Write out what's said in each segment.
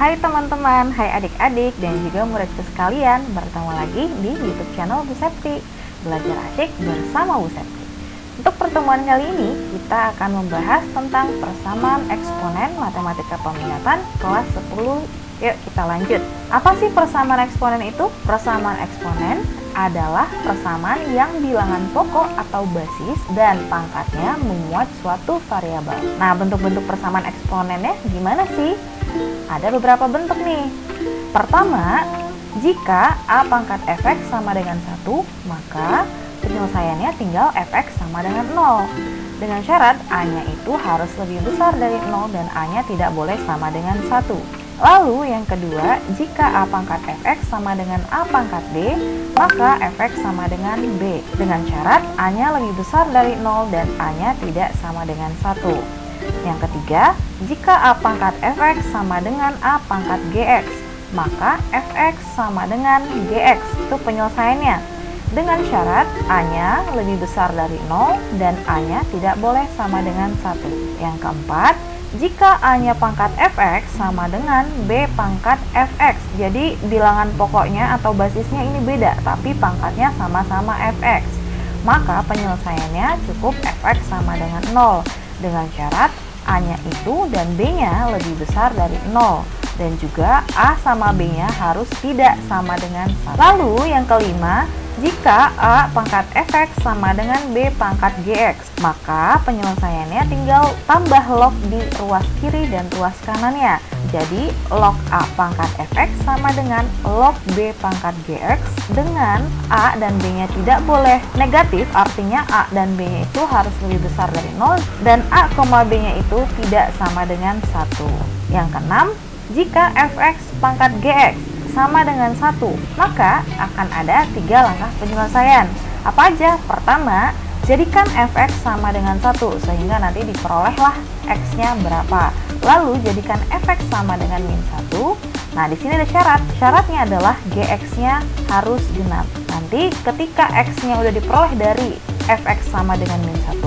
Hai teman-teman, hai adik-adik dan juga muridku sekalian, bertemu lagi di YouTube channel Bu Septi, Belajar Asyik bersama Bu Septi. Untuk pertemuan kali ini, kita akan membahas tentang persamaan eksponen matematika peminatan kelas 10. Yuk kita lanjut. Apa sih persamaan eksponen itu? Persamaan eksponen adalah persamaan yang bilangan pokok atau basis dan pangkatnya memuat suatu variabel. Nah, bentuk-bentuk persamaan eksponennya gimana sih? Ada beberapa bentuk nih. Pertama, jika A pangkat fx sama dengan 1, maka penyelesaiannya tinggal fx sama dengan 0. Dengan syarat A-nya itu harus lebih besar dari 0 dan A-nya tidak boleh sama dengan 1. Lalu yang kedua, jika A pangkat fx sama dengan A pangkat b, maka fx sama dengan b. Dengan syarat A-nya lebih besar dari 0 dan A-nya tidak sama dengan 1. Yang ketiga, jika A pangkat fx sama dengan A pangkat gx, maka fx sama dengan gx. Itu penyelesaiannya. Dengan syarat A-nya lebih besar dari 0 dan A-nya tidak boleh sama dengan 1. Yang keempat, jika A-nya pangkat fx sama dengan B pangkat fx. Jadi bilangan pokoknya atau basisnya ini beda, tapi pangkatnya sama-sama fx. Maka penyelesaiannya cukup fx sama dengan 0. Dengan syarat A-nya itu dan B-nya lebih besar dari 0. Dan juga A sama B-nya harus tidak sama dengan 1. Lalu yang kelima, jika A pangkat fx sama dengan B pangkat gx, maka penyelesaiannya tinggal tambah log di ruas kiri dan ruas kanannya. Jadi log A pangkat fx sama dengan log B pangkat gx, dengan A dan B-nya tidak boleh negatif, artinya A dan B-nya itu harus lebih besar dari 0 dan A, B-nya itu tidak sama dengan 1. Yang keenam, jika fx pangkat gx sama dengan 1, maka akan ada 3 langkah penyelesaian. Apa aja? Pertama, jadikan fx sama dengan 1 sehingga nanti diperolehlah x-nya berapa. Lalu jadikan fx sama dengan min 1. Nah, di sini ada syarat. Syaratnya adalah gx-nya harus genap. Nanti ketika x-nya udah diperoleh dari fx sama dengan min 1,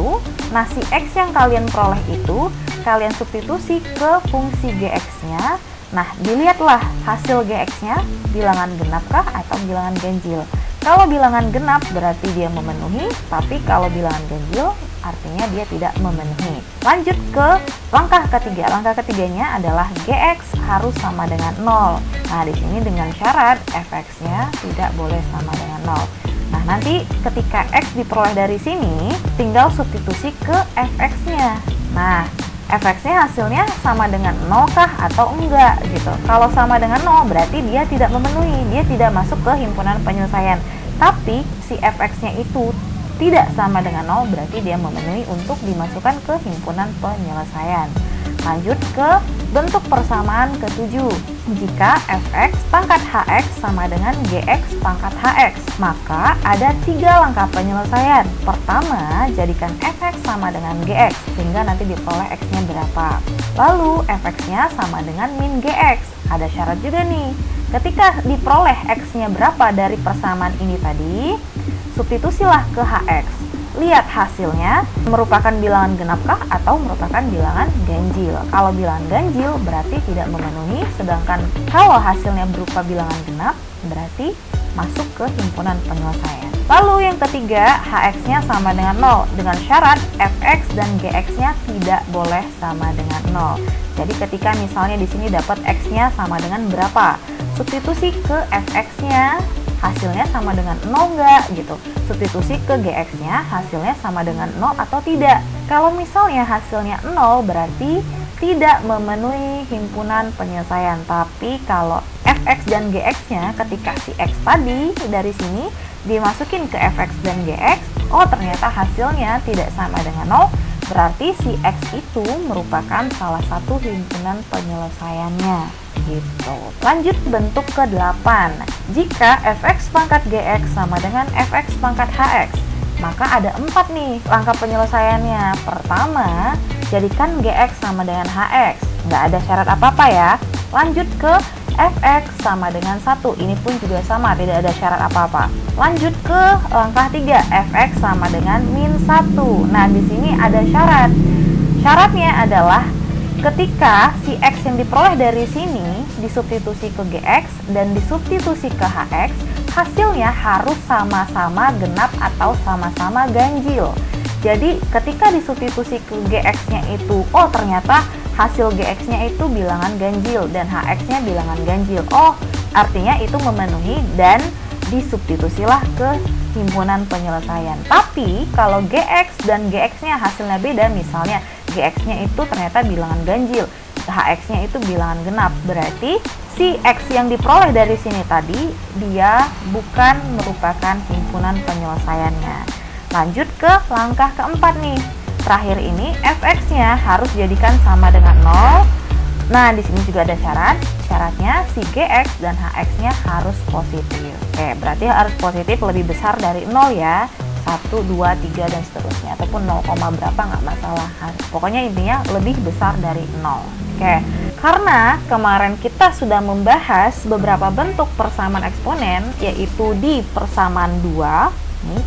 nah si x yang kalian peroleh itu kalian substitusi ke fungsi gx-nya. Nah, dilihatlah hasil gx-nya bilangan genapkah atau bilangan ganjil. Kalau bilangan genap berarti dia memenuhi, tapi kalau bilangan ganjil artinya dia tidak memenuhi. Lanjut ke langkah ketiga. Langkah ketiganya adalah gx harus sama dengan 0. Nah, di sini dengan syarat fx-nya tidak boleh sama dengan 0. Nah, nanti ketika x diperoleh dari sini, tinggal substitusi ke fx-nya. Nah, fx-nya hasilnya sama dengan 0 kah atau enggak gitu. Kalau sama dengan 0 berarti dia tidak memenuhi, dia tidak masuk ke himpunan penyelesaian. Tapi si fx-nya itu tidak sama dengan 0 berarti dia memenuhi untuk dimasukkan ke himpunan penyelesaian. Lanjut ke bentuk persamaan ke-7. Jika fx pangkat hx sama dengan gx pangkat hx, maka ada 3 langkah penyelesaian. Pertama, jadikan fx sama dengan gx sehingga nanti diperoleh x-nya berapa. Lalu fx-nya sama dengan min gx. Ada syarat juga nih. Ketika diperoleh x-nya berapa dari persamaan ini tadi, substitusilah ke hx. Lihat hasilnya merupakan bilangan genapkah atau merupakan bilangan ganjil. Kalau bilangan ganjil berarti tidak memenuhi, sedangkan kalau hasilnya berupa bilangan genap berarti masuk ke himpunan penyelesaian. Lalu yang ketiga, hx-nya sama dengan 0 dengan syarat fx dan gx-nya tidak boleh sama dengan 0. Jadi ketika misalnya di sini dapat x-nya sama dengan berapa, substitusi ke fx-nya, hasilnya sama dengan 0 enggak gitu. Substitusi ke gx-nya, hasilnya sama dengan 0 atau tidak. Kalau misalnya hasilnya 0 berarti tidak memenuhi himpunan penyelesaian. Tapi kalau fx dan gx-nya ketika si x tadi dari sini dimasukin ke fx dan gx, oh ternyata hasilnya tidak sama dengan 0, berarti si x itu merupakan salah satu himpunan penyelesaiannya gitu. Lanjut bentuk ke-8. Jika fx pangkat gx sama dengan fx pangkat hx, maka ada 4 nih langkah penyelesaiannya. Pertama, jadikan gx sama dengan hx. Nggak ada syarat apa-apa ya. Lanjut ke fx sama dengan 1. Ini pun juga sama, tidak ada syarat apa-apa. Lanjut ke langkah 3, fx sama dengan min 1. Nah, di sini ada syarat. Syaratnya adalah ketika si X yang diperoleh dari sini disubstitusi ke GX dan disubstitusi ke HX, hasilnya harus sama-sama genap atau sama-sama ganjil. Jadi ketika disubstitusi ke GX-nya itu, oh ternyata hasil GX-nya itu bilangan ganjil dan HX-nya bilangan ganjil. Oh, artinya itu memenuhi dan disubstitusilah ke himpunan penyelesaian. Tapi kalau GX dan GX-nya hasilnya beda, misalnya GX-nya itu ternyata bilangan ganjil, HX-nya itu bilangan genap, berarti si X yang diperoleh dari sini tadi dia bukan merupakan himpunan penyelesaiannya. Lanjut ke langkah keempat nih. Terakhir ini fx-nya harus jadikan sama dengan 0. Nah, di sini juga ada syaratnya si GX dan HX-nya harus positif. Oke, berarti harus positif lebih besar dari 0 ya. 1, 2, 3 dan seterusnya, ataupun 0, berapa nggak masalah. Pokoknya intinya lebih besar dari 0. Oke, karena kemarin kita sudah membahas beberapa bentuk persamaan eksponen, yaitu di persamaan 2,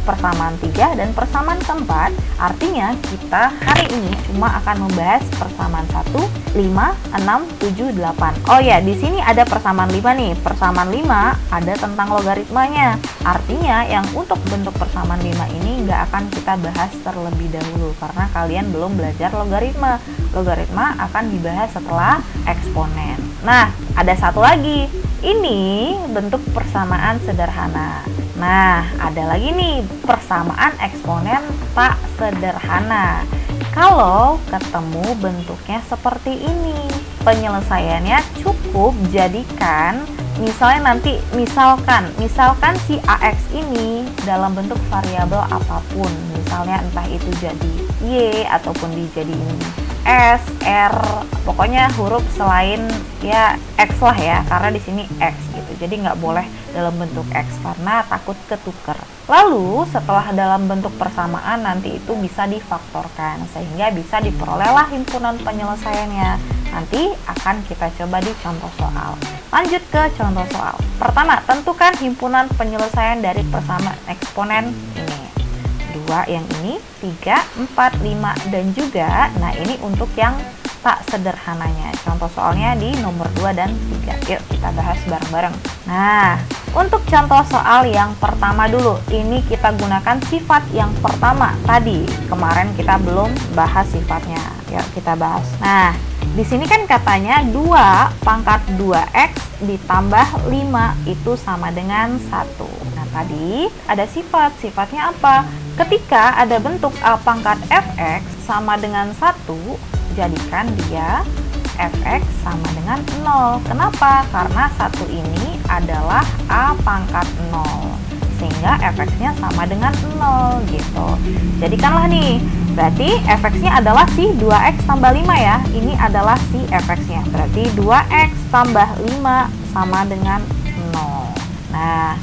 persamaan 3 dan persamaan keempat. Artinya kita hari ini cuma akan membahas persamaan 1, 5, 6, 7, 8. Oh ya, di sini ada persamaan 5 nih. Persamaan 5 ada tentang logaritmanya. Artinya yang untuk bentuk persamaan 5 ini nggak akan kita bahas terlebih dahulu karena kalian belum belajar logaritma. Logaritma akan dibahas setelah eksponen. Nah, ada satu lagi. Ini bentuk persamaan sederhana. Nah, ada lagi nih persamaan eksponen tak sederhana. Kalau ketemu bentuknya seperti ini, penyelesaiannya cukup jadikan misalkan si AX ini dalam bentuk variabel apapun, misalnya entah itu jadi Y ataupun dijadiin S, R, pokoknya huruf selain ya X lah ya, karena di sini X gitu. Jadi nggak boleh dalam bentuk X karena takut ketuker. Lalu setelah dalam bentuk persamaan nanti itu bisa difaktorkan sehingga bisa diperolehlah himpunan penyelesaiannya. Nanti akan kita coba di contoh soal. Lanjut ke contoh soal. Pertama, tentukan himpunan penyelesaian dari persamaan eksponen ini. 2 yang ini, 3, 4, 5, dan juga, nah ini untuk yang tak sederhananya. Contoh soalnya di nomor 2 dan 3. Yuk kita bahas bareng-bareng. Nah, untuk contoh soal yang pertama dulu, ini kita gunakan sifat yang pertama tadi. Kemarin kita belum bahas sifatnya. Yuk kita bahas. Nah, di sini kan katanya 2 pangkat 2x ditambah 5 itu sama dengan 1. Nah, tadi ada sifatnya apa? Ketika ada bentuk a pangkat fx sama dengan 1, jadikan dia fx sama dengan 0. Kenapa? Karena 1 ini adalah a pangkat 0. Sehingga fx-nya sama dengan 0 gitu. Jadikanlah nih, berarti fx-nya adalah si 2x tambah 5 ya. Ini adalah si fx-nya. Berarti 2x tambah 5 sama dengan 0. Nah,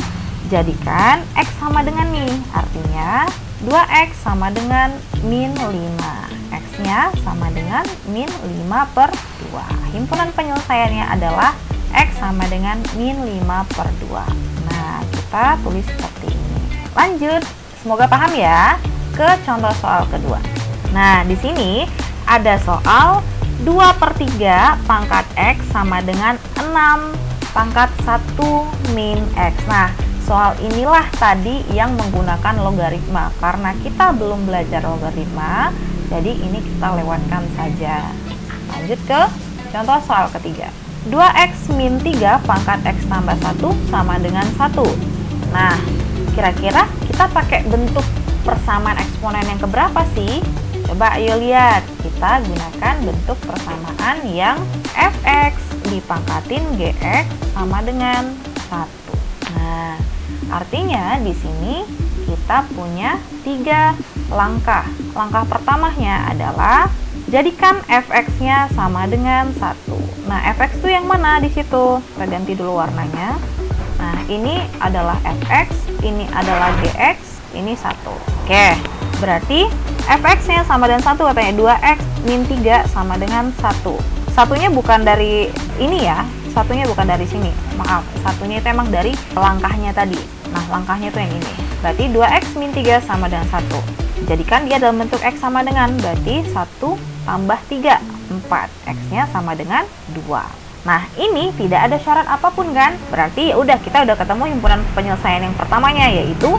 jadikan x sama dengan nih, artinya 2x sama dengan min 5. X-nya sama dengan min 5 per 2. Himpunan penyelesaiannya adalah x sama dengan min 5 per 2. Nah, kita tulis seperti ini. Lanjut, semoga paham ya ke contoh soal kedua. Nah, di sini ada soal 2/3 pangkat x sama dengan 6 pangkat 1 min x. Nah, soal inilah tadi yang menggunakan logaritma. Karena kita belum belajar logaritma, jadi ini kita lewatkan saja. Lanjut ke contoh soal ketiga. 2x min 3 pangkat x tambah 1 sama dengan 1. Nah, kira-kira kita pakai bentuk persamaan eksponen yang keberapa sih? Coba ayo lihat. Kita gunakan bentuk persamaan yang fx dipangkatin gx sama dengan 1. Nah, artinya di sini kita punya 3 langkah. Langkah pertamanya adalah jadikan fx-nya sama dengan 1. Nah, fx itu yang mana di situ? Kita ganti dulu warnanya. Nah, ini adalah fx, ini adalah gx, ini 1. Oke, berarti fx-nya sama dengan 1, katanya 2x min 3 sama dengan 1. Satunya bukan dari ini ya, satunya bukan dari sini. Maaf, satunya itu emang dari langkahnya tadi. Nah, langkahnya itu yang ini. Berarti 2x min 3 sama dengan 1. Jadikan dia dalam bentuk x sama dengan, berarti 1 tambah 3. 4. X-nya sama dengan 2. Nah, ini tidak ada syarat apapun kan? Berarti ya udah, kita udah ketemu himpunan penyelesaian yang pertamanya, yaitu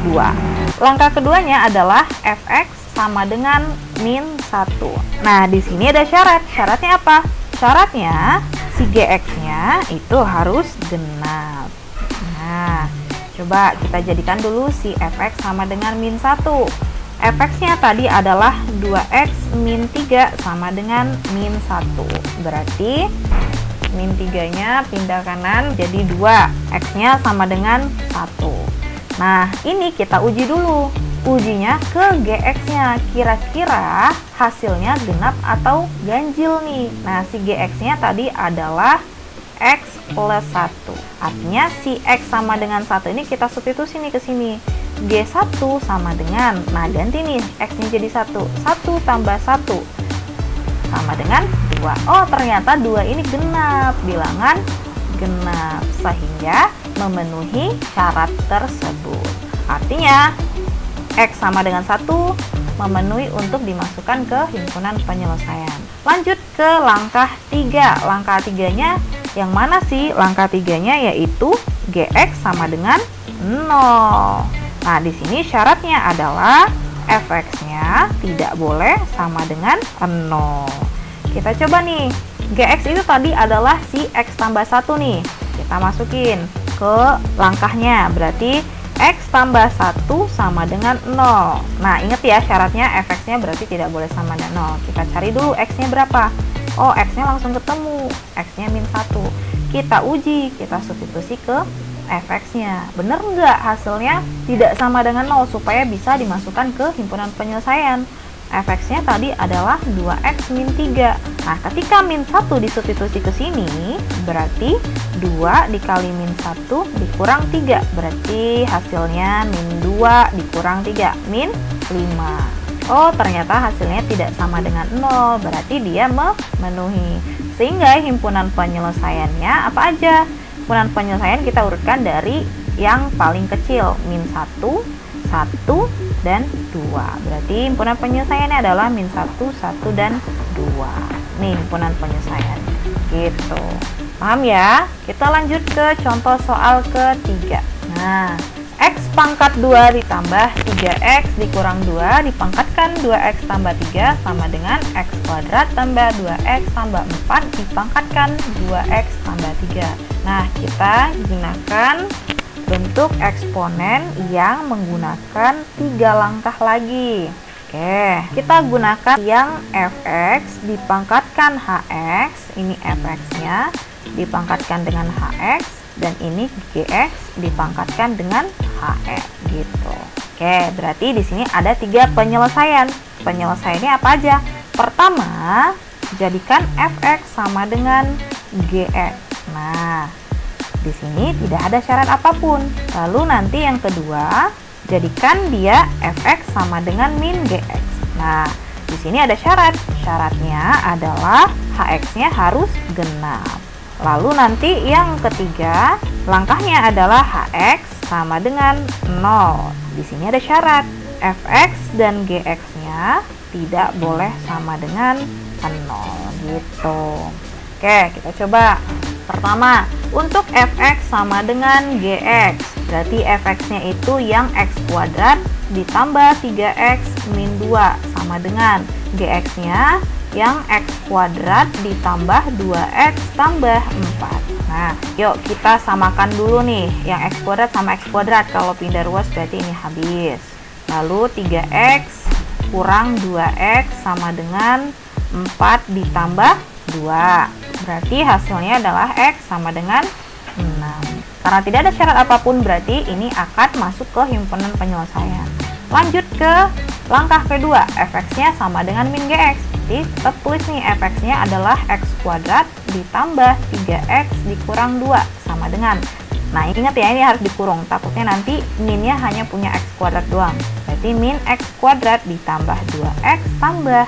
2. Langkah keduanya adalah fx sama dengan min 1. Nah, di sini ada syarat. Syaratnya apa? Syaratnya si gx-nya itu harus genap. Nah, coba kita jadikan dulu si fx sama dengan min 1. Fx-nya tadi adalah 2x min 3 sama dengan min 1. Berarti min 3-nya pindah kanan jadi 2. X-nya sama dengan 1. Nah, ini kita uji dulu. Ujinya ke gx-nya. Kira-kira hasilnya genap atau ganjil nih. Nah, si gx-nya tadi adalah x plus 1. Artinya si x sama dengan 1 ini kita substitusi nih ke sini. G1 sama dengan, nah ganti nih, x-nya jadi 1. 1 tambah 1 sama dengan 2. Oh, ternyata 2 ini genap, bilangan genap, sehingga memenuhi syarat tersebut. Artinya X sama dengan 1 memenuhi untuk dimasukkan ke himpunan penyelesaian. Lanjut ke langkah 3. Langkah 3-nya yang mana sih? Langkah 3-nya yaitu Gx sama dengan 0. Nah, di sini syaratnya adalah fx-nya tidak boleh sama dengan 0. Kita coba nih, gx itu tadi adalah si x tambah 1 nih. Kita masukin ke langkahnya, berarti x tambah 1 sama dengan 0. Nah, ingat ya, syaratnya fx-nya berarti tidak boleh sama dengan 0. Kita cari dulu x-nya berapa. Oh, x-nya langsung ketemu, x-nya min 1. Kita uji, kita substitusi ke fx-nya. Bener nggak hasilnya tidak sama dengan 0 supaya bisa dimasukkan ke himpunan penyelesaian? Fx-nya tadi adalah 2x min 3. Nah, ketika min 1 disubstitusi ke sini, berarti 2 dikali min 1 dikurang 3. Berarti hasilnya min 2 dikurang 3, min 5. Oh, ternyata hasilnya tidak sama dengan 0, berarti dia memenuhi. Sehingga himpunan penyelesaiannya apa aja? Himpunan penyelesaian kita urutkan dari yang paling kecil, min 1, 1, dan 2. Berarti himpunan penyelesaiannya adalah min 1, 1, dan 2. Nih himpunan penyelesaian. Gitu. Paham ya? Kita lanjut ke contoh soal ketiga. Nah, x pangkat 2 ditambah 3x dikurang 2 dipangkatkan 2x tambah 3 sama dengan x kuadrat tambah 2x tambah 4 dipangkatkan 2x tambah 3. Nah, kita gunakan bentuk eksponen yang menggunakan 3 langkah lagi. Oke, kita gunakan yang fx dipangkatkan hx, ini fx-nya dipangkatkan dengan hx, dan ini gx dipangkatkan dengan hx gitu. Oke, berarti di sini ada 3 penyelesaian. Penyelesaiannya apa aja? Pertama, jadikan fx sama dengan gx. Nah, di sini tidak ada syarat apapun. Lalu nanti yang kedua, jadikan dia fx sama dengan min gx. Nah, di sini ada syarat. Syaratnya adalah hx-nya harus genap. Lalu nanti yang ketiga, langkahnya adalah hx sama dengan 0. Di sini ada syarat. Fx dan gx-nya tidak boleh sama dengan 0 gitu. Oke, kita coba. Pertama, untuk fx sama dengan gx, berarti fx-nya itu yang x kuadrat ditambah 3x min 2 sama dengan gx-nya yang x kuadrat ditambah 2x tambah 4. Nah, yuk kita samakan dulu nih, yang x kuadrat sama x kuadrat. Kalau pindah ruas berarti ini habis. Lalu 3x kurang 2x sama dengan 4 ditambah 2. Berarti hasilnya adalah x sama dengan 6. Karena tidak ada syarat apapun, berarti ini akan masuk ke himpunan penyelesaian. Lanjut ke langkah kedua, fx-nya sama dengan min gx. Jadi tetap tulis nih, fx-nya adalah x kuadrat ditambah 3x dikurang 2 sama dengan. Nah, ingat ya, ini harus dikurung, takutnya nanti minnya hanya punya x kuadrat doang. Berarti min x kuadrat ditambah 2x tambah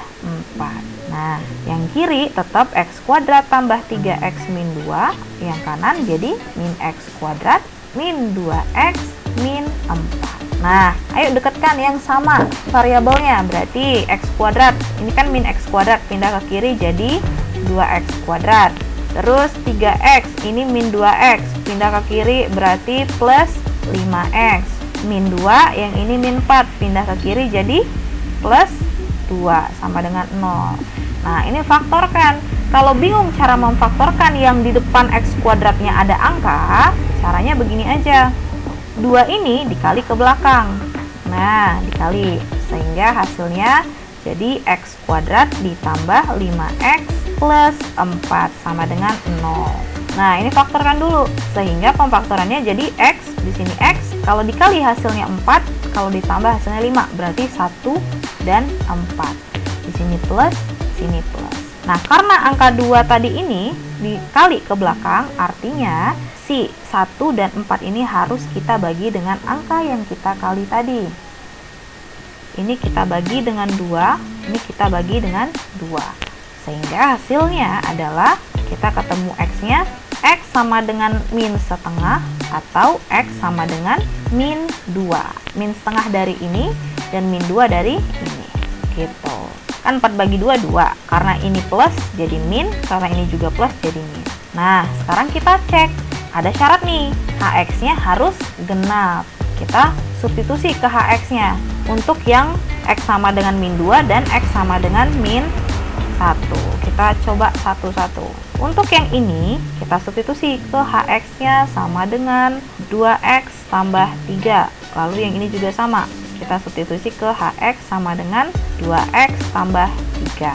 4. Nah, yang kiri tetap x kuadrat tambah 3x min 2, yang kanan jadi min x kuadrat min 2x min 4. Nah, ayo dekatkan yang sama variabelnya, berarti x kuadrat. Ini kan min x kuadrat, pindah ke kiri jadi 2x kuadrat. Terus 3x, ini min 2x, pindah ke kiri berarti plus 5x. Min 2, yang ini min 4, pindah ke kiri jadi plus 2, sama dengan 0. Nah, ini faktorkan. Kalau bingung cara memfaktorkan yang di depan x kuadratnya ada angka, caranya begini aja. 2 ini dikali ke belakang. Nah, dikali. Sehingga hasilnya jadi x kuadrat ditambah 5x plus 4 sama dengan 0. Nah, ini faktorkan dulu. Sehingga pemfaktorannya jadi x, di sini x. Kalau dikali hasilnya 4, kalau ditambah hasilnya 5. Berarti 1 dan 4. Di sini plus, sini plus. Nah, karena angka 2 tadi ini dikali ke belakang, artinya si 1 dan 4 ini harus kita bagi dengan angka yang kita kali tadi. Ini kita bagi dengan 2, ini kita bagi dengan 2. Sehingga hasilnya adalah kita ketemu x-nya, x sama dengan min setengah atau x sama dengan min 2. Min setengah dari ini dan min 2 dari ini. Gitu. Kan 4 bagi 2, 2. Karena ini plus jadi min, karena ini juga plus jadi min. Nah, sekarang kita cek. Ada syarat nih, hx-nya harus genap. Kita substitusi ke hx-nya. Untuk yang x sama dengan min 2 dan x sama dengan min 1. Kita coba satu-satu. Untuk yang ini, kita substitusi ke hx-nya sama dengan 2x tambah 3. Lalu yang ini juga sama. Kita substitusi ke hx sama dengan 2x tambah 3.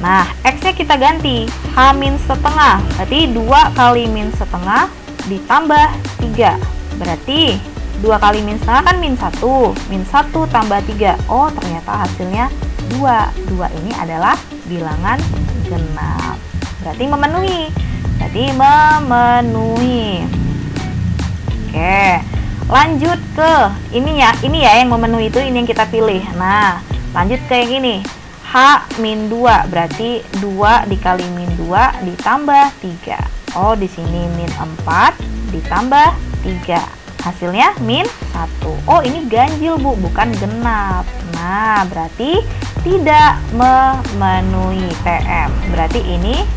Nah, x-nya kita ganti h min setengah. Berarti 2 kali min setengah ditambah 3. Berarti 2 kali min setengah kan min 1. Min 1 tambah 3. Oh, ternyata hasilnya 2. 2 ini adalah bilangan genap. Berarti memenuhi. Oke. Lanjut ke ini ya yang memenuhi itu, ini yang kita pilih. Nah, lanjut ke yang ini. H min 2 berarti 2 dikali min 2 ditambah 3. Oh, di sini min 4 ditambah 3. Hasilnya min 1. Oh, ini ganjil, Bu, bukan genap. Nah, berarti tidak memenuhi TM. Berarti ini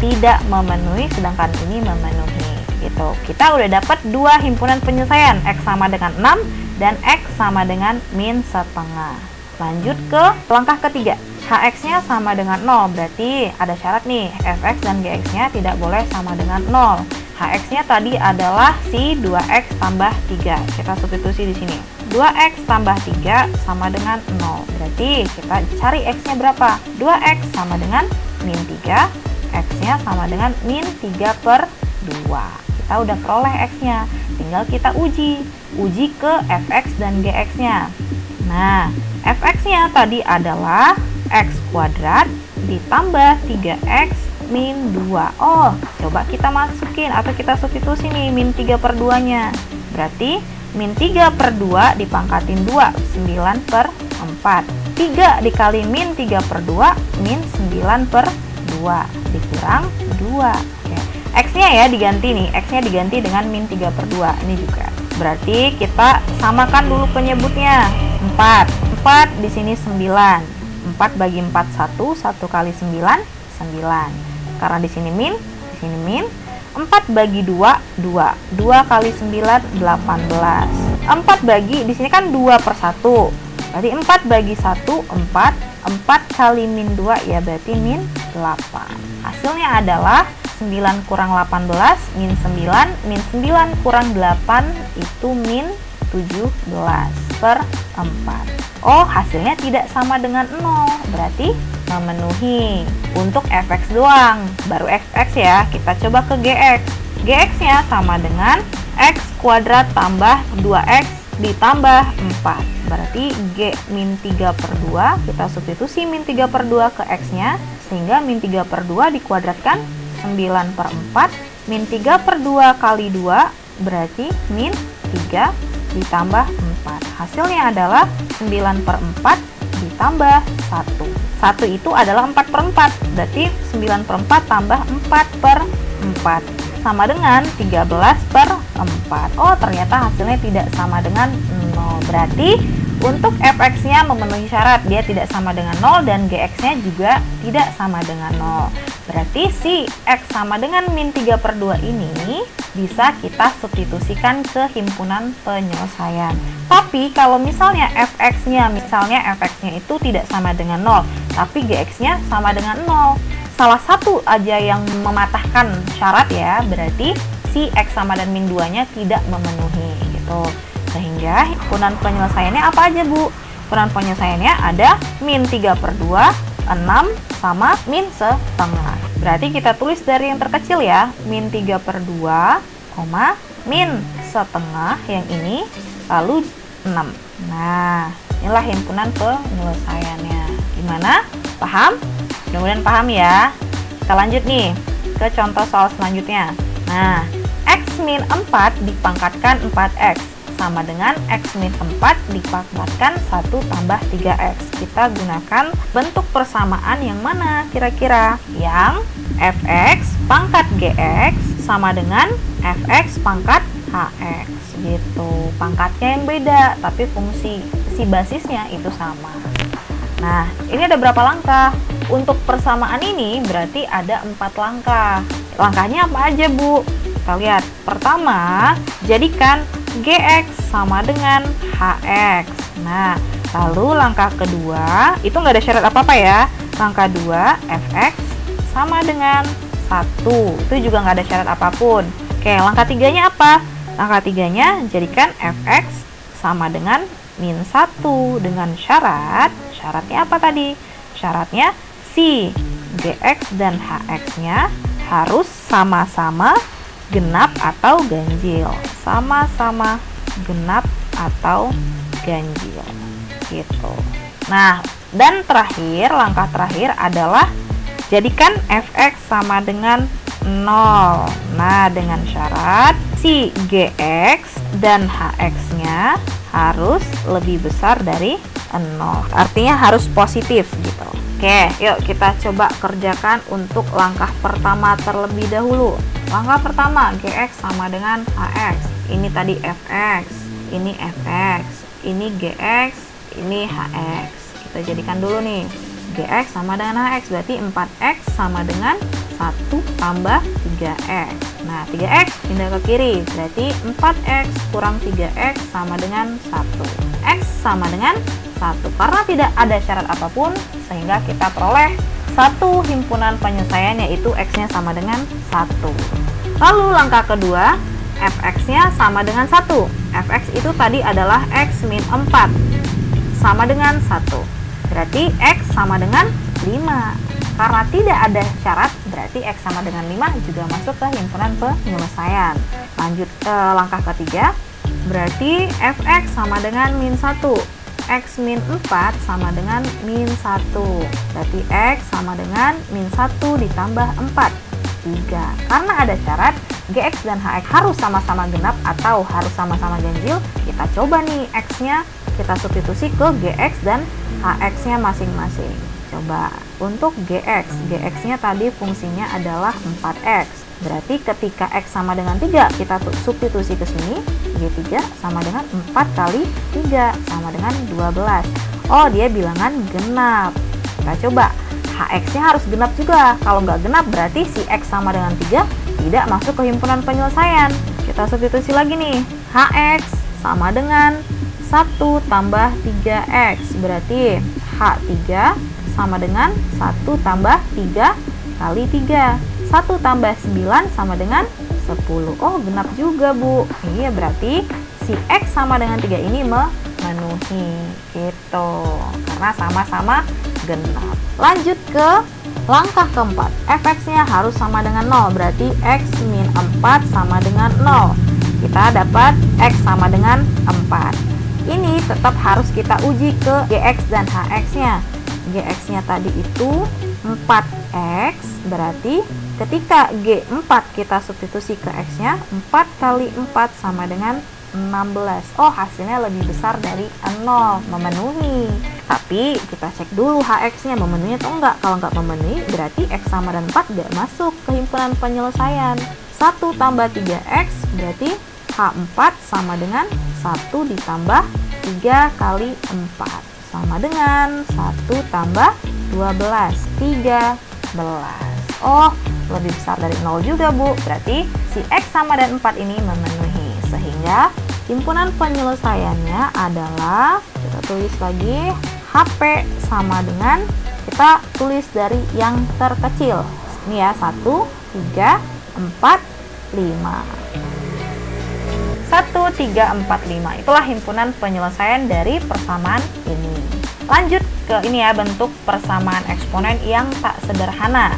tidak memenuhi, sedangkan ini memenuhi. Gitu. Kita udah dapat 2 himpunan penyelesaian, x sama dengan 6 dan x sama dengan min setengah. Lanjut ke langkah ketiga. Hx-nya sama dengan 0, berarti ada syarat nih, fx dan gx-nya tidak boleh sama dengan 0. Hx-nya tadi adalah si 2x tambah 3. Kita substitusi di sini. 2x tambah 3 sama dengan 0. Berarti kita cari x-nya berapa? 2x sama dengan min 3. X-nya sama dengan min 3 per 2. Kita udah peroleh x-nya. Tinggal kita uji. Uji ke fx dan gx-nya. Nah, fx-nya tadi adalah x kuadrat ditambah 3x min 2. Oh, coba kita masukin atau kita substitusi nih min 3 per 2-nya. Berarti min 3 per 2 dipangkatin 2, 9 per 4. 3 dikali min 3 per 2, min 9 per 2. Dikurang 2. Oke. X-nya ya diganti nih. X-nya diganti dengan min 3 per 2. Ini juga. Berarti kita samakan dulu penyebutnya. 4. 4 di sini 9. 4 bagi 4 1, 1 kali 9 9. Karena di sini min, di sini min. 4 bagi 2 2. 2 kali 9 18. 4 bagi di sini kan 2 per 1. Berarti 4 bagi 1 4. 4 kali min 2 ya berarti min 8. Hasilnya adalah 9 kurang 18 min 9. Min 9 kurang 8 itu min 17 per 4. Oh, hasilnya tidak sama dengan 0, berarti memenuhi. Untuk fx doang, baru fx ya. Kita coba ke gx. Gx-nya sama dengan x kuadrat tambah 2x ditambah 4. Berarti g min 3 per 2, kita substitusi min 3 per 2 ke x-nya. Sehingga min 3 per 2 dikuadratkan 9 per 4. Min 3 per 2 kali 2, berarti min 3 ditambah 4. Hasilnya adalah 9 per 4 ditambah 1. 1 itu adalah 4 per 4. Berarti 9 per 4 tambah 4 per 4. Sama dengan 13 per 4. Oh, ternyata hasilnya tidak sama dengan 0. Berarti untuk fx-nya memenuhi syarat, dia tidak sama dengan 0 dan gx-nya juga tidak sama dengan 0. Berarti si x sama dengan min 3/2 ini bisa kita substitusikan ke himpunan penyelesaian. Tapi kalau misalnya fx-nya itu tidak sama dengan 0, tapi gx-nya sama dengan 0. Salah satu aja yang mematahkan syarat ya, berarti si x sama dan min 2-nya tidak memenuhi gitu. Sehingga himpunan penyelesaiannya apa aja, Bu? Himpunan penyelesaiannya ada min 3/2, 6, sama min setengah. Berarti kita tulis dari yang terkecil ya, min 3/2, min setengah yang ini, lalu 6. Nah, inilah himpunan penyelesaiannya. Gimana? Paham? Mudah-mudahan paham ya. Kita lanjut nih ke contoh soal selanjutnya. Nah, x min 4 dipangkatkan 4x sama dengan x min 4 dipangkatkan 1 tambah 3x. Kita gunakan bentuk persamaan yang mana kira-kira? Yang fx pangkat gx sama dengan fx pangkat hx gitu. Pangkatnya yang beda, tapi fungsi si basisnya itu sama. Nah, ini ada berapa langkah? Untuk persamaan ini berarti ada 4 langkah. Langkahnya apa aja, Bu? Kita lihat. Pertama, jadikan gx sama dengan hx. Nah, lalu langkah kedua, itu nggak ada syarat apa-apa ya. Langkah 2, fx sama dengan 1. Itu juga nggak ada syarat apapun. Oke, langkah 3-nya apa? Langkah 3-nya jadikan fx sama dengan min 1 dengan syaratnya apa tadi? Syaratnya si gx dan hx-nya harus sama-sama genap atau ganjil. Sama-sama genap atau ganjil gitu. Nah, dan terakhir, langkah terakhir adalah jadikan fx sama dengan 0. Nah, dengan syarat si gx dan hx-nya harus lebih besar dari 0. Artinya harus positif gitu. Oke, yuk kita coba kerjakan untuk langkah pertama terlebih dahulu. Langkah pertama, gx sama dengan hx. Ini tadi fx, ini fx, ini gx, ini hx. Kita jadikan dulu nih. Gx sama dengan hx, berarti 4x sama dengan 1 tambah 3x. Nah, 3x pindah ke kiri, berarti 4x kurang 3x sama dengan 1. X sama dengan 1. Karena tidak ada syarat apapun, sehingga kita peroleh satu himpunan penyelesaian, yaitu x-nya sama dengan 1. Lalu langkah kedua, fx-nya sama dengan 1. Fx itu tadi adalah x min 4 sama dengan 1. Berarti x sama dengan 5. Karena tidak ada syarat, berarti x sama dengan 5 juga masuk ke himpunan penyelesaian. Lanjut ke langkah ketiga, berarti fx sama dengan min 1. X min 4 sama dengan min 1. Berarti x sama dengan min 1 ditambah 4. 3. Karena ada syarat, gx dan hx harus sama-sama genap atau harus sama-sama ganjil. Kita coba nih x-nya, kita substitusi ke gx dan hx-nya masing-masing. Coba untuk gx-nya tadi fungsinya adalah 4x. Berarti ketika x sama dengan 3, kita substitusi ke sini, g3 sama dengan 4 kali 3 sama dengan 12. Oh, dia bilangan genap. Kita coba, hx-nya harus genap juga. Kalau nggak genap berarti si x sama dengan 3 tidak masuk ke himpunan penyelesaian. Kita substitusi lagi nih, hx sama dengan 1 tambah 3x, berarti h3 sama dengan 1 tambah 3 kali 3. 1 tambah 9 sama dengan 10. Oh, genap juga, Bu. Iya, berarti si x sama dengan 3 ini memenuhi gitu. Karena sama-sama genap. Lanjut ke langkah keempat. Fx-nya harus sama dengan 0. Berarti x min 4 sama dengan 0. Kita dapat x sama dengan 4. Ini tetap harus kita uji ke gx dan hx-nya. Gx-nya tadi itu 4x, berarti ketika G4 kita substitusi ke x-nya, 4 kali 4 sama dengan 16. Oh, hasilnya lebih besar dari 0, memenuhi. Tapi kita cek dulu hx-nya memenuhi atau enggak. Kalau enggak memenuhi, berarti x sama dengan 4 enggak masuk ke himpunan penyelesaian. 1 tambah 3x berarti H4 sama dengan 1 ditambah 3 kali 4 sama dengan 1 tambah 12, 13. Oh, lebih besar dari 0 juga, Bu. Berarti si X sama dan 4 ini memenuhi. Sehingga himpunan penyelesaiannya adalah, kita tulis lagi, HP sama dengan, kita tulis dari yang terkecil. Ini ya, 1, 3, 4, 5. 1, 3, 4, 5. Itulah himpunan penyelesaian dari persamaan ini. Lanjut ke ini ya, bentuk persamaan eksponen yang tak sederhana.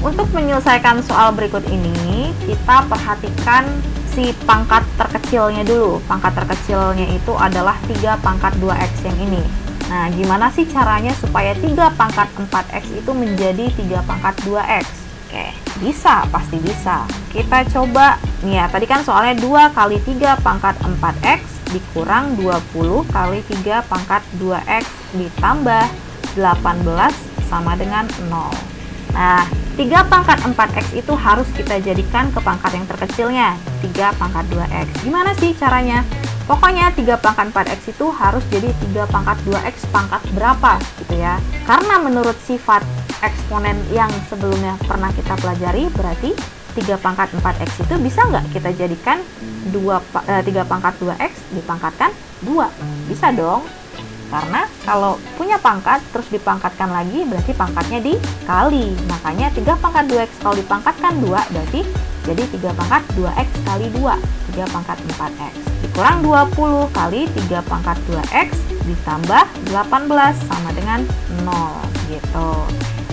Untuk menyelesaikan soal berikut ini, kita perhatikan si pangkat terkecilnya dulu. Pangkat terkecilnya itu adalah 3 pangkat 2x yang ini. Nah, gimana sih caranya supaya 3 pangkat 4x itu menjadi 3 pangkat 2x? Oke, bisa, pasti bisa. Kita coba, nih ya, tadi kan soalnya 2 kali 3 pangkat 4x dikurang 20 kali 3 pangkat 2x ditambah 18 sama dengan 0. Nah, 3 pangkat 4x itu harus kita jadikan ke pangkat yang terkecilnya, 3 pangkat 2x. Gimana sih caranya? Pokoknya 3 pangkat 4x itu harus jadi 3 pangkat 2x pangkat berapa gitu ya. Karena menurut sifat eksponen yang sebelumnya pernah kita pelajari, berarti 3 pangkat 4x itu bisa nggak kita jadikan 3 pangkat 2x dipangkatkan 2? Bisa dong. Karena kalau punya pangkat terus dipangkatkan lagi berarti pangkatnya dikali. Makanya 3 pangkat 2x kalau dipangkatkan 2 berarti jadi 3 pangkat 2x kali 2, 3 pangkat 4x. Dikurang 20 kali 3 pangkat 2x ditambah 18 sama dengan 0 gitu.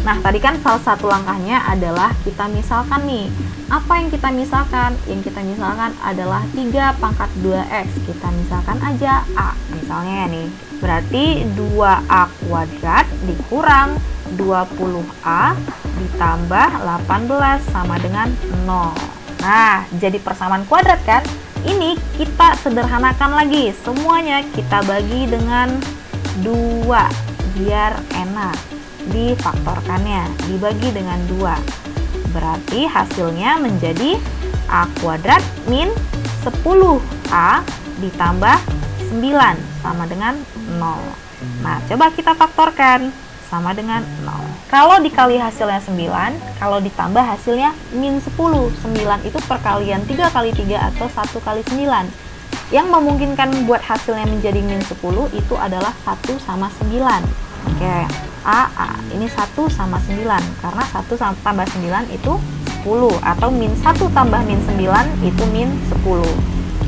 Nah, tadi kan salah satu langkahnya adalah kita misalkan nih. Apa yang kita misalkan? Yang kita misalkan adalah 3 pangkat 2x. Kita misalkan aja A. Misalnya ya nih. Berarti 2A kuadrat dikurang 20A ditambah 18 sama dengan 0. Nah, jadi persamaan kuadrat kan? Ini kita sederhanakan lagi. Semuanya kita bagi dengan 2 biar enak. Difaktorkannya, dibagi dengan 2. Berarti hasilnya menjadi A kuadrat min 10A ditambah 9 sama dengan 0. Nah, coba kita faktorkan, sama dengan 0. Kalau dikali hasilnya 9, kalau ditambah hasilnya min 10. 9 itu perkalian 3 kali 3 atau 1 kali 9. Yang memungkinkan buat hasilnya menjadi min 10 itu adalah 1 sama 9. Oke, ini 1 sama 9. Karena 1 tambah 9 itu 10. Atau min 1 tambah min 9 itu min 10.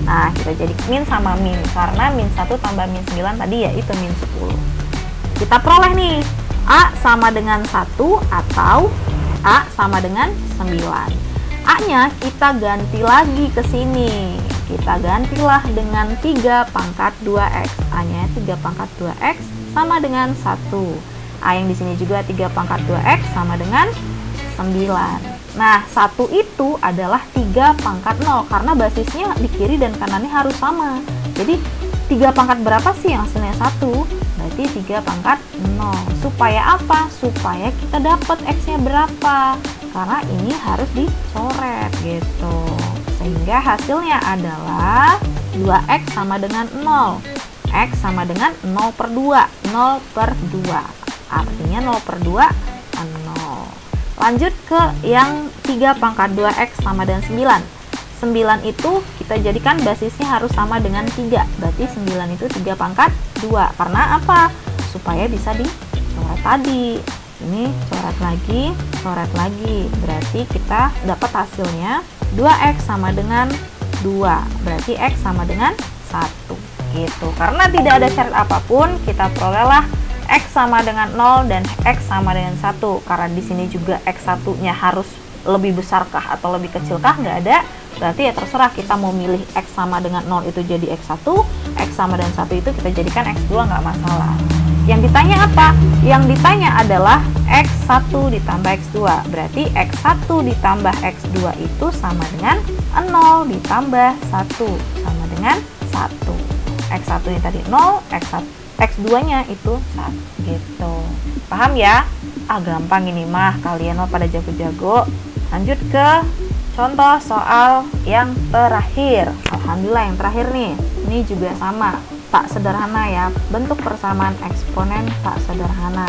Nah, kita jadi min sama min. Karena min 1 tambah min 9 tadi ya itu min 10. Kita peroleh nih, A sama dengan 1 atau A sama dengan 9. A-nya kita ganti lagi ke sini. Kita gantilah dengan 3 pangkat 2x. A-nya 3 pangkat 2x sama dengan 1. A yang di sini juga 3 pangkat 2x sama dengan 9. Nah, 1 itu adalah 3 pangkat 0 karena basisnya di kiri dan kanannya harus sama. Jadi 3 pangkat berapa sih yang hasilnya 1? Berarti 3 pangkat 0. Supaya apa? Supaya kita dapat x-nya berapa. Karena ini harus dicoret gitu. Sehingga hasilnya adalah 2x sama dengan 0. X sama dengan 0 per 2. 0 per 2. Artinya 0 per 2, 0. Lanjut ke yang 3 pangkat 2x sama dengan 9. 9 itu kita jadikan basisnya harus sama dengan 3. Berarti 9 itu 3 pangkat 2. Karena apa? Supaya bisa dicoret tadi. Ini coret lagi. Berarti kita dapat hasilnya 2x sama dengan 2. Berarti x sama dengan 1. Gitu. Karena tidak ada syarat apapun, kita perolehlah x sama dengan 0 dan x sama dengan 1. Karena di sini juga x1-nya harus lebih besarkah atau lebih kecilkah, nggak ada. Berarti ya terserah kita mau milih x sama dengan 0 itu jadi x1, x sama dengan 1 itu kita jadikan x2, nggak masalah. Yang ditanya apa? Yang ditanya adalah x1 ditambah x2. Berarti x1 ditambah x2 itu sama dengan 0 ditambah 1 sama dengan 1. X1 nya tadi 0, X2 nya itu 1 gitu. Paham ya? Gampang ini mah, kalian mah pada jago-jago. Lanjut ke Contoh soal yang terakhir. Alhamdulillah yang terakhir nih. Ini juga sama, tak sederhana ya. Bentuk persamaan eksponen tak sederhana.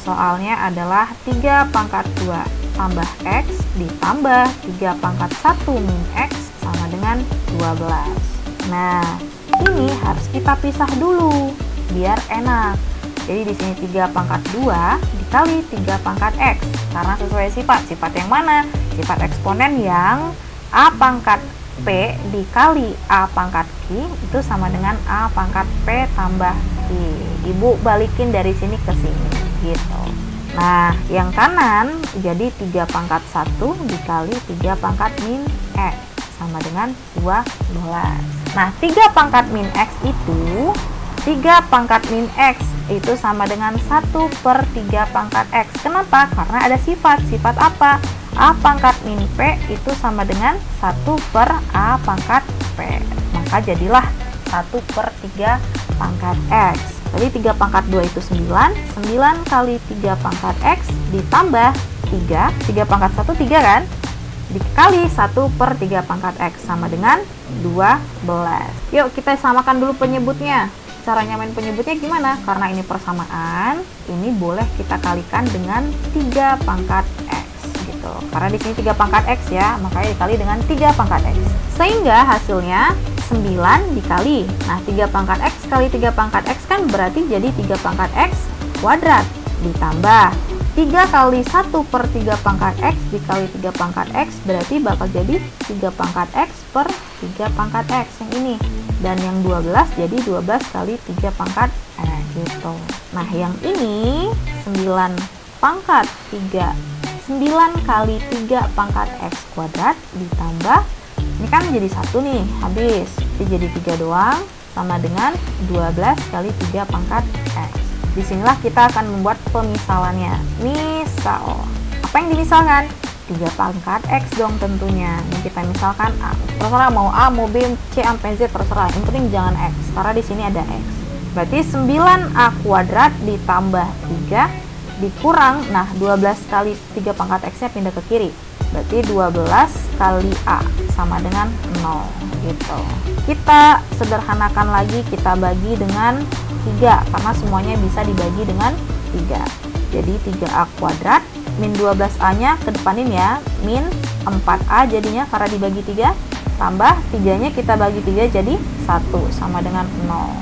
Soalnya adalah 3 pangkat 2 tambah X ditambah 3 pangkat 1 min X sama dengan 12. Nah, ini harus kita pisah dulu biar enak. Jadi di sini 3 pangkat 2 dikali 3 pangkat X. Karena sesuai sifat. Sifat yang mana? Sifat eksponen yang A pangkat P dikali A pangkat Q itu sama dengan A pangkat P tambah Q. Ibu balikin dari sini ke sini gitu. Nah, yang kanan jadi 3 pangkat 1 dikali 3 pangkat min X sama dengan 12. Nah, 3 pangkat min X itu 3 pangkat min X itu sama dengan 1/3 pangkat X. Kenapa? Karena ada sifat. Sifat apa? A pangkat min P itu sama dengan 1/A pangkat P. Maka jadilah 1/3 pangkat X. Jadi 3 pangkat 2 itu 9. 9 kali 3 pangkat X ditambah 3. 3 pangkat 1 3 kan? Dikali 1/3 pangkat X sama dengan 12. Yuk kita samakan dulu penyebutnya. Caranya main penyebutnya gimana? Karena ini persamaan, ini boleh kita kalikan dengan 3 pangkat X gitu. Karena di sini 3 pangkat X ya, makanya dikali dengan 3 pangkat X. Sehingga hasilnya 9 dikali. Nah, 3 pangkat X kali 3 pangkat X kan berarti jadi 3 pangkat X kuadrat. Ditambah 3 kali 1/3 pangkat X dikali 3 pangkat X berarti bakal jadi 3 pangkat X per 3 pangkat X yang ini. Dan yang 12 jadi 12 kali 3 pangkat X gitu. Nah, yang ini 9 pangkat 3. 9 kali 3 pangkat X kuadrat ditambah, ini kan jadi 1 nih, habis. Jadi 3 doang sama dengan 12 kali 3 pangkat X. Disinilah kita akan membuat pemisalannya. Misal, apa yang dimisalkan? 3 pangkat X dong tentunya. Ini kita misalkan A. Terserah mau A, mau B, C, sampai Z terserah. Yang penting jangan X, karena di sini ada X. Berarti 9A kuadrat ditambah 3 dikurang, nah 12 kali 3 pangkat X nya pindah ke kiri. Berarti 12 kali A sama dengan 0 gitu. Kita sederhanakan lagi, kita bagi dengan 3 karena semuanya bisa dibagi dengan 3. Jadi 3A kuadrat min 12A nya ke depanin ya, min 4A jadinya karena dibagi 3, tambah 3 nya kita bagi 3 jadi 1 sama dengan 0.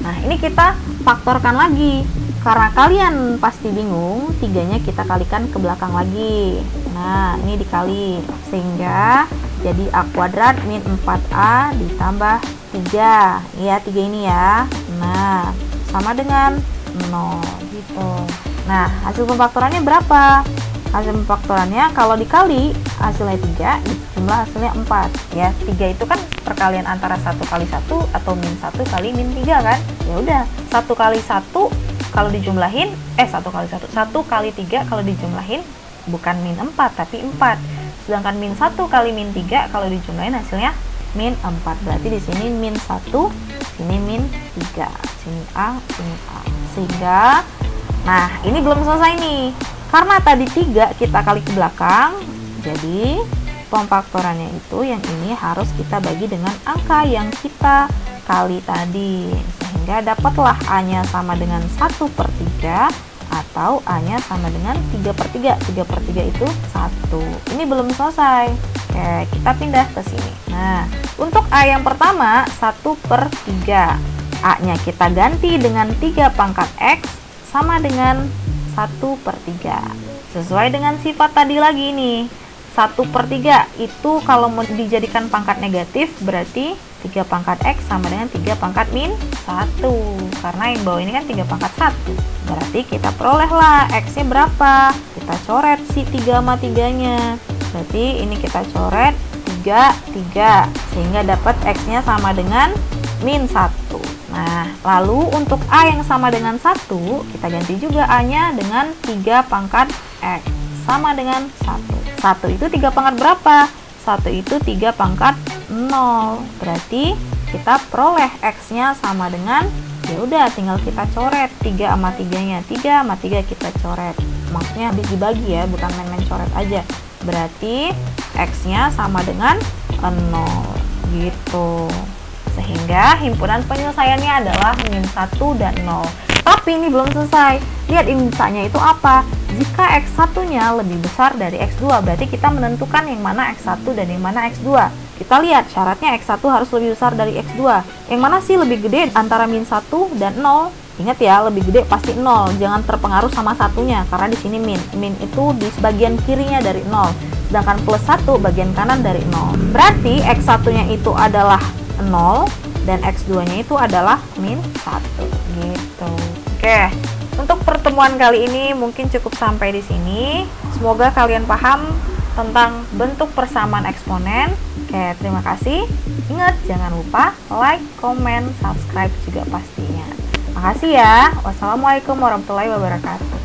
Nah, ini kita faktorkan lagi. Karena kalian pasti bingung, 3 nya kita kalikan ke belakang lagi. Nah, ini dikali sehingga jadi A kuadrat min 4A ditambah 3. Ya, 3 ini ya. Nah, sama dengan 0 gitu. Nah, hasil pemfaktorannya berapa? Hasil pemfaktorannya kalau dikali hasilnya 3, jumlah hasilnya 4 ya. 3 itu kan perkalian antara 1 kali 1 atau min 1 kali min 3 kan. Ya udah, 1 kali 1 kalau dijumlahin 1 kali 1, 1 kali 3 kalau dijumlahin bukan min 4 tapi 4. Sedangkan min 1 kali min 3 kalau dijumlahin hasilnya min 4. Berarti di sini min 1, sini min 3. Sini A, sini A. Sehingga nah, ini belum selesai nih. Karena tadi 3 kita kali ke belakang, jadi pemfaktorannya itu yang ini harus kita bagi dengan angka yang kita kali tadi. Sehingga dapatlah A-nya sama dengan 1/3 atau A-nya sama dengan 3/3. 3/3 itu 1. Ini belum selesai. Oke, kita pindah ke sini. Nah, untuk A yang pertama 1/3. A-nya kita ganti dengan 3 pangkat X sama dengan 1/3. Sesuai dengan sifat tadi lagi nih. 1/3 itu kalau mau dijadikan pangkat negatif berarti 3 pangkat X sama dengan 3 pangkat min 1. Karena yang bawah ini kan 3 pangkat 1. Berarti kita perolehlah X-nya berapa. Kita coret si 3 sama 3-nya. Berarti ini kita coret 3, 3. Sehingga dapat X-nya sama dengan min 1. Nah, lalu untuk A yang sama dengan 1, kita ganti juga A-nya dengan 3 pangkat X. Sama dengan 1. 1 itu 3 pangkat berapa? 1 itu 3 pangkat 0. Berarti kita peroleh X-nya sama dengan, ya udah tinggal kita coret 3 sama 3-nya. 3 sama 3 kita coret. Maksudnya habis dibagi ya, bukan main-main coret aja. Berarti X-nya sama dengan 0 gitu. Sehingga himpunan penyelesaiannya adalah min 1 dan 0. Tapi ini belum selesai. Lihat insanya itu apa? Jika X1-nya lebih besar dari X2, berarti kita menentukan yang mana X1 dan yang mana X2. Kita lihat syaratnya X1 harus lebih besar dari X2. Yang mana sih lebih gede antara min 1 dan 0? Ingat ya, lebih gede pasti 0. Jangan terpengaruh sama satunya, karena di sini min. Min itu di bagian kirinya dari 0. Sedangkan plus 1 bagian kanan dari 0. Berarti X1-nya itu adalah 0 dan X2-nya itu adalah min 1 gitu. Oke. Untuk pertemuan kali ini mungkin cukup sampai di sini. Semoga kalian paham tentang bentuk persamaan eksponen. Oke, terima kasih. Ingat, jangan lupa like, comment, subscribe juga pastinya. Makasih ya. Wassalamualaikum warahmatullahi wabarakatuh.